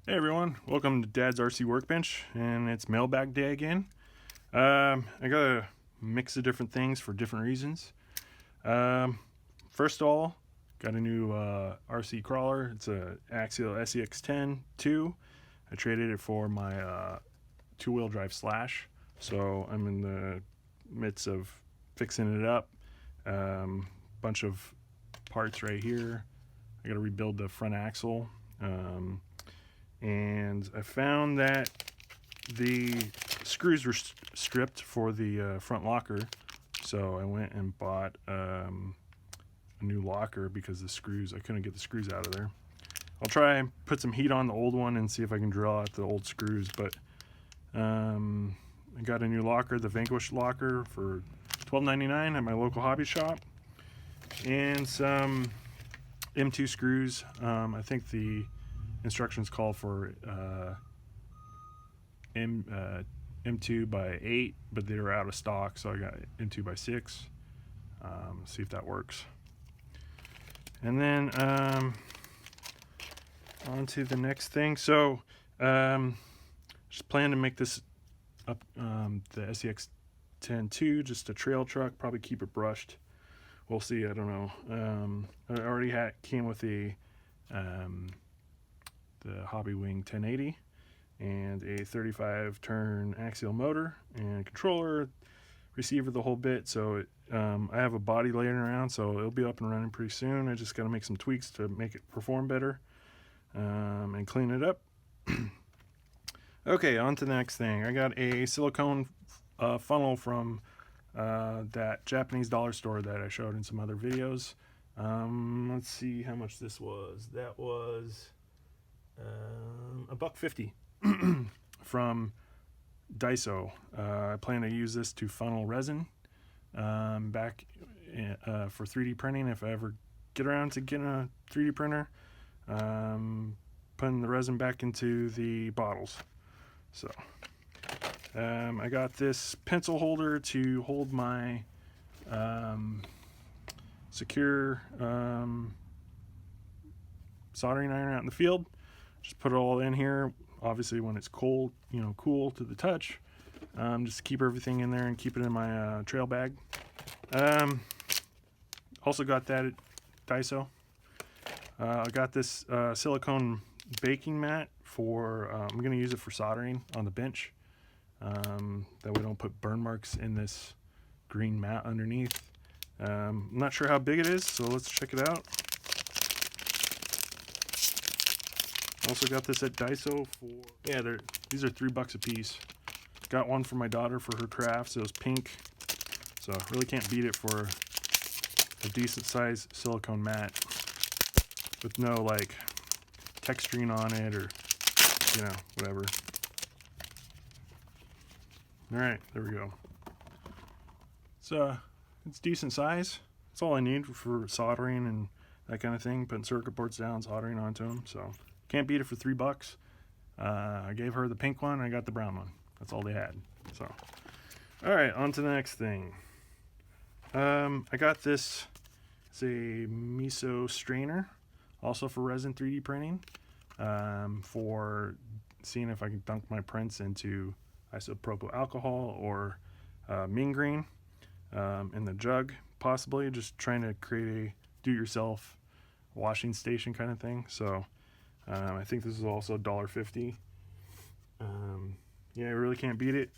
Hey everyone, welcome to Dad's RC Workbench, and it's mailbag day again. I got a mix of different things for different reasons. First of all, got a new RC crawler. It's a Axial SCX10II. I traded it for my two-wheel drive Slash, so I'm in the midst of fixing it up. Bunch of parts right here. I got to rebuild the front axle. And I found that the screws were stripped for the front locker, so I went and bought a new locker because I couldn't get the screws out of there. I'll try and put some heat on the old one and see if I can drill out the old screws, but I got a new locker, the Vanguish Locker, for $12.99 at my local hobby shop, and some M2 screws. I think the instructions call for M2 by 8, but they were out of stock, so I got M2 by 6. See if that works. And then on to the next thing. So just plan to make this up, the SCX10II, just a trail truck, probably keep it brushed. We'll see, I don't know. I already came with the Hobby Wing 1080 and a 35 turn axial motor and controller, receiver, the whole bit. So I have a body laying around, so it'll be up and running pretty soon. I just got to make some tweaks to make it perform better and clean it up. Okay, on to the next thing. I got a silicone funnel from that Japanese dollar store that I showed in some other videos. Let's see how much this was. That was $1.50 from Daiso. I plan to use this to funnel resin back for 3D printing if I ever get around to getting a 3D printer. Putting the resin back into the bottles. So I got this pencil holder to hold my secure soldering iron out in the field. Just put it all in here, obviously when it's cold, cool to the touch, just to keep everything in there and keep it in my trail bag. Also got that at Daiso. I got this silicone baking mat for, I'm going to use it for soldering on the bench, that we don't put burn marks in this green mat underneath. I'm not sure how big it is, so let's check it out. Also got this at Daiso for, these are $3 a piece. Got one for my daughter for her crafts. It was pink, so really can't beat it for a decent sized silicone mat with no like texturing on it or whatever. All right, there we go. So it's decent size. That's all I need for soldering and that kind of thing. Putting circuit boards down, soldering onto them. So can't beat it for $3. I gave her the pink one, I got the brown one. That's all they had. So, all right, on to the next thing. I got this. It's a Miso strainer, also for resin 3D printing, for seeing if I can dunk my prints into isopropyl alcohol or mean green in the jug, possibly. Just trying to create a do-it-yourself washing station kind of thing. So I think this is also $1.50. Yeah, I really can't beat it.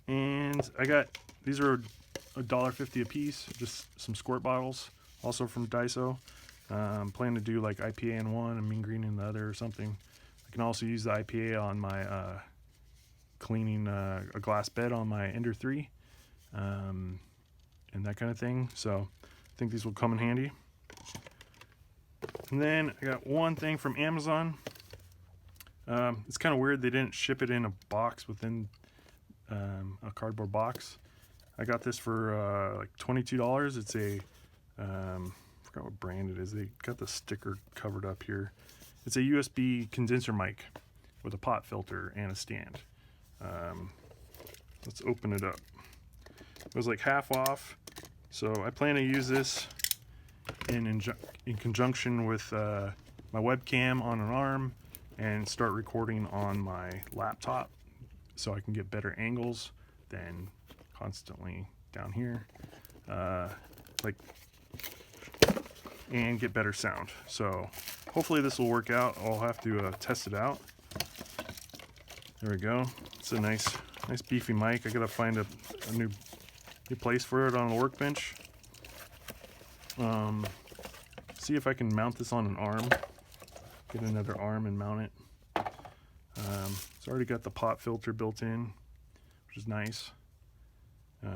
And I got, these are $1.50 a piece, just some squirt bottles, also from Daiso. Plan to do like IPA in one and mean green in the other or something. I can also use the IPA on my cleaning a glass bed on my Ender 3 and that kind of thing. So I think these will come in handy. And then I got one thing from Amazon. It's kind of weird they didn't ship it in a box within a cardboard box. I got this for like $22. It's a I forgot what brand it is. They got the sticker covered up here. It's a USB condenser mic with a pot filter and a stand. Let's open it up. It was like half off, so I plan to use this in conjunction with my webcam on an arm and start recording on my laptop so I can get better angles than constantly down here, and get better sound. So hopefully this will work out. I'll have to test it out. There we go. It's a nice beefy mic. I gotta find a new place for it on a workbench. See if I can mount this on an arm. Get another arm and mount it. It's already got the pop filter built in, which is nice. Get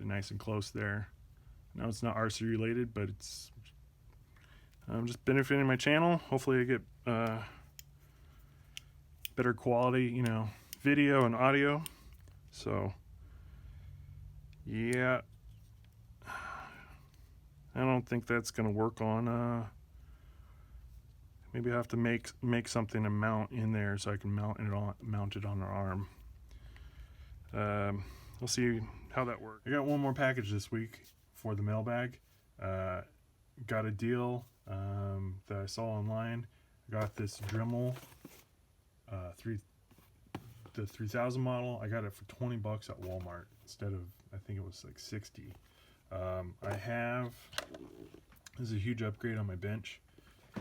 it nice and close there. I know it's not RC related, but it's just benefiting my channel. Hopefully I get better quality, you know, video and audio. So yeah, I don't think that's gonna work on maybe I have to make something to mount in there so I can mount it on an arm. We'll see how that works. I got one more package this week for the mailbag. Got a deal that I saw online. I got this Dremel the 3000 model. I got it for 20 bucks at Walmart instead of, I think it was like 60. This is a huge upgrade on my bench.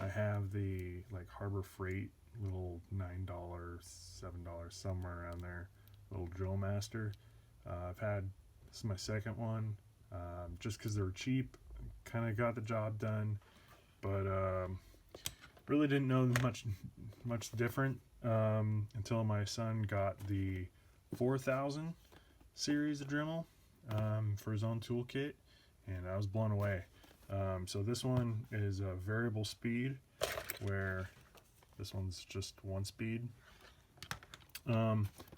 I have the like Harbor Freight little $9, $7, somewhere around there, little Drill Master. This is my second one, just because they were cheap, kind of got the job done, but really didn't know much different until my son got the 4000 series of Dremel for his own toolkit, and I was blown away. So this one is a variable speed, where this one's just one speed.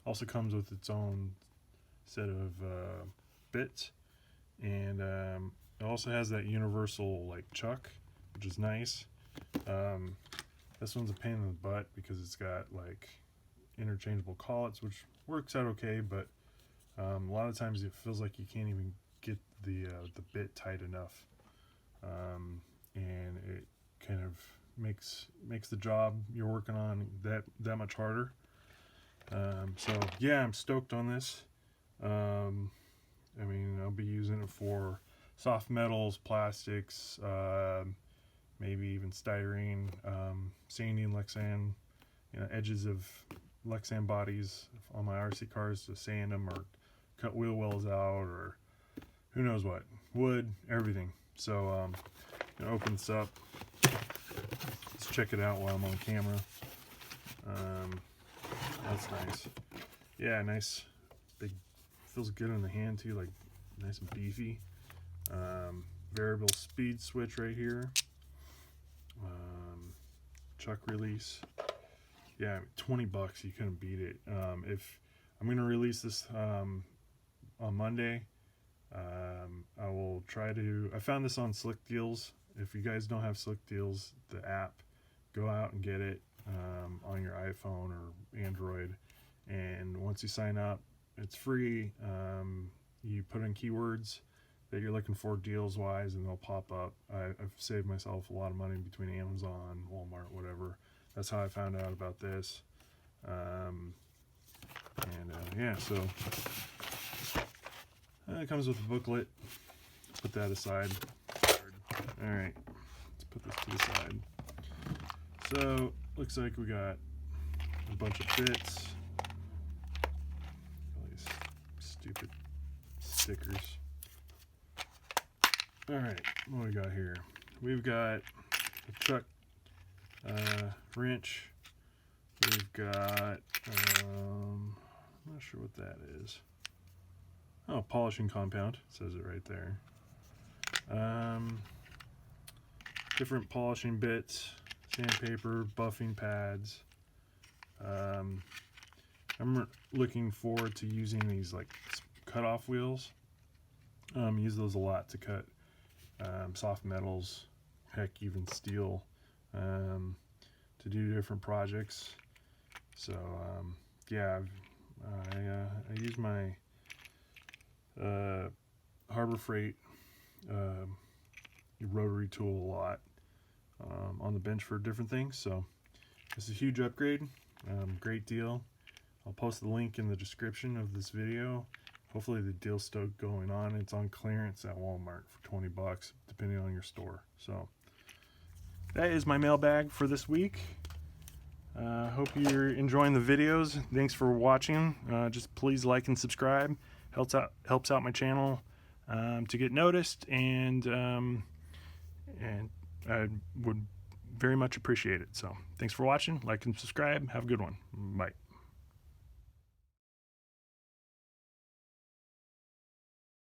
Also comes with its own set of bits, and it also has that universal like chuck, which is nice. This one's a pain in the butt because it's got like interchangeable collets, which works out okay, but a lot of times it feels like you can't even get the bit tight enough. And it kind of makes the job you're working on that much harder. So yeah, I'm stoked on this. I mean, I'll be using it for soft metals, plastics, maybe even styrene, sanding Lexan, edges of Lexan bodies on my RC cars to sand them or cut wheel wells out, or who knows what, wood, everything. So I'm gonna open this up. Let's check it out while I'm on camera. That's nice. Yeah, nice big, feels good in the hand too, like nice and beefy. Variable speed switch right here. Chuck release. Yeah, 20 bucks, you couldn't beat it. If I'm gonna release this on Monday, I will try to, I found this on Slick Deals. If you guys don't have Slick Deals, the app, go out and get it on your iPhone or Android, and once you sign up, it's free. You put in keywords that you're looking for deals wise, and they'll pop up. I've saved myself a lot of money between Amazon, Walmart, whatever. That's how I found out about this. Yeah, so it comes with a booklet. Put that aside. Alright, let's put this to the side. So, looks like we got a bunch of bits. All these stupid stickers. Alright, what do we got here? We've got a chuck wrench. We've got, I'm not sure what that is. Oh, polishing compound, says it right there. Different polishing bits, sandpaper, buffing pads. I'm looking forward to using these like cutoff wheels. Use those a lot to cut soft metals, heck, even steel, to do different projects. So yeah, I use my Harbor Freight rotary tool a lot on the bench for different things. So it's a huge upgrade. Great deal. I'll post the link in the description of this video. Hopefully the deal's still going on. It's on clearance at Walmart for 20 bucks, depending on your store. So that is my mailbag for this week. Hope you're enjoying the videos. Thanks for watching. Just please like and subscribe. Helps out my channel to get noticed, and I would very much appreciate it. So thanks for watching. Like and subscribe. Have a good one. Bye.